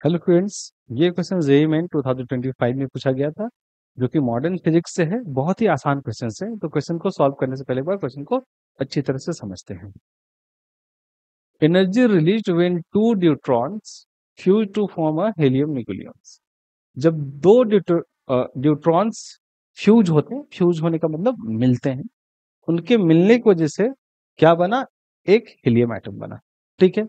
Hello friends, ये question JEE main 2025 में पूछा गया था, जो कि मॉडर्न फिजिक्स से है। बहुत ही आसान क्वेश्चन है। तो क्वेश्चन को सॉल्व करने से पहले एक बार क्वेश्चन को अच्छी तरह से समझते हैं। Energy released when two neutrons fuse to form a helium nucleus. जब दो न्यूट्रॉन्स फ्यूज होते हैं, फ्यूज होने का मतलब मिलते हैं, उनके मिलने की वजह से क्या बना? एक हीलियम एटम बना। ठीक है।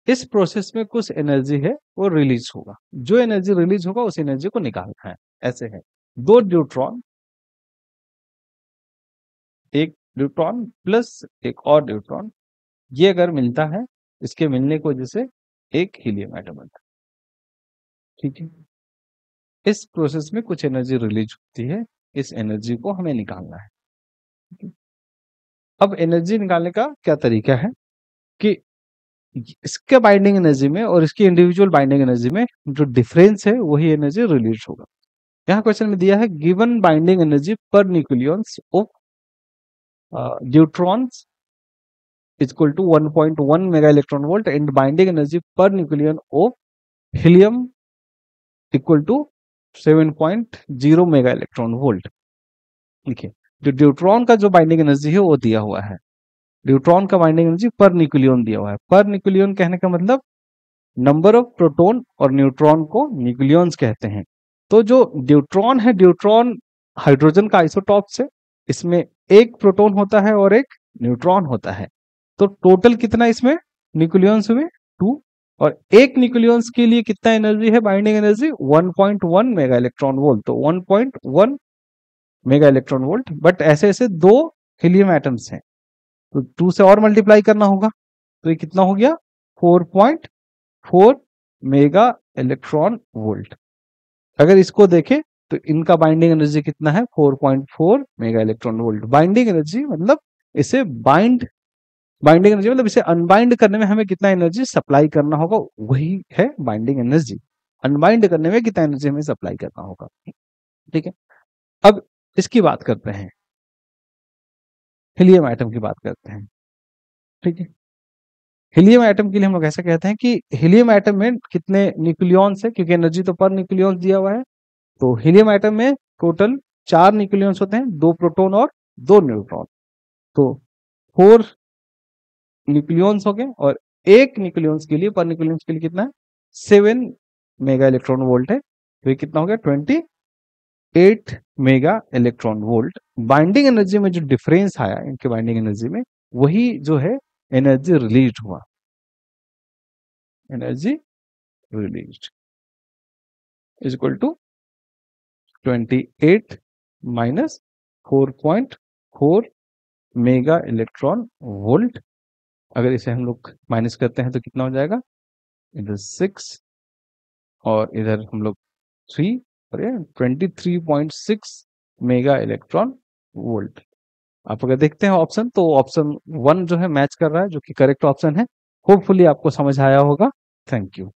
इस प्रोसेस में कुछ एनर्जी है वो रिलीज होगा। जो एनर्जी रिलीज होगा उस एनर्जी को निकालना है। ऐसे है, दो न्यूट्रॉन, एक न्यूट्रॉन प्लस एक और न्यूट्रॉन, ये अगर मिलता है, इसके मिलने की वजह से एक हीलियम एटम बनता है। ठीक है। इस प्रोसेस में कुछ एनर्जी रिलीज होती है, इस एनर्जी को हमें निकालना है। ठीक है? अब एनर्जी निकालने का क्या तरीका है कि इसके बाइंडिंग एनर्जी में और इसकी इंडिविजुअल बाइंडिंग एनर्जी में जो डिफरेंस है वही एनर्जी रिलीज होगा। यहाँ क्वेश्चन में दिया है given binding energy per nucleons of neutrons is equal to 1.1 mega electron volt and binding energy per nucleon of helium equal to 7.0 mega electron volt. देखिए, जो न्यूट्रॉन का जो बाइंडिंग एनर्जी है वो दिया हुआ है। न्यूट्रॉन का बाइंडिंग एनर्जी पर न्यूक्लियन दिया हुआ है। पर न्यूक्लियन कहने का मतलब नंबर ऑफ प्रोटॉन, और न्यूट्रॉन को न्यूक्लियंस कहते हैं। तो जो न्यूट्रॉन है, न्यूट्रॉन हाइड्रोजन का आइसोटॉप्स है। इसमें एक प्रोटॉन होता है और एक न्यूट्रॉन होता है। तो टोटल कितना इसमें न्यूक्लियंस हुए? 2। और एक न्यूक्लियंस के लिए कितना एनर्जी है? Binding energy 1.1 mega electron volt. तो 1.1 मेगा इलेक्ट्रॉन वोल्ट। बट ऐसे ऐसे दो हीलियम एटम्स हैं, तो 2 से और मल्टीप्लाई करना होगा। तो ये कितना हो गया? 4.4 मेगा इलेक्ट्रॉन वोल्ट। अगर इसको देखें तो इनका बाइंडिंग एनर्जी कितना है? 4.4 mega electron volt. Binding energy मतलब इसे बाइंडिंग एनर्जी मतलब इसे अनबाइंड करने में हमें कितना एनर्जी सप्लाई करना होगा, वही है बाइंडिंग एनर्जी। अनबाइंड करने में कितना एनर्जी हमें सप्लाई करना होगा। ठीक है। अब इसकी बात करते हैं, हीलियम एटम की बात करते हैं। ठीक है। हीलियम एटम के लिए हम लोग ऐसा कहते हैं कि हीलियम एटम में कितने न्यूक्लियॉन्स है, क्योंकि एनर्जी तो पर न्यूक्लियॉन्स दिया हुआ है। तो हीलियम एटम में टोटल 4 न्यूक्लियॉन्स होते हैं, 2 प्रोटॉन और 2 न्यूट्रॉन। तो 4 न्यूक्लियॉन्स हो गए, और एक न्यूक्लियॉन्स के लिए, पर न्यूक्लियॉन्स के लिए कितना है? 7 मेगा इलेक्ट्रॉन वोल्ट है। तो ये कितना हो गया? 28 mega electron volt. Binding energy में जो डिफरेंस आया इनके बाइंडिंग एनर्जी में, वही जो है एनर्जी रिलीज हुआ। Energy release is equal to 28 minus 4.4 mega electron volt. अगर इसे हम लोग माइनस करते हैं तो कितना हो जाएगा? इधर 6 और इधर हम लोग 3, और ये 23.6 मेगा इलेक्ट्रॉन वोल्ट। आप अगर देखते हैं ऑप्शन, तो ऑप्शन 1 जो है मैच कर रहा है, जो कि करेक्ट ऑप्शन है। होपफुली आपको समझ आया होगा। Thank you.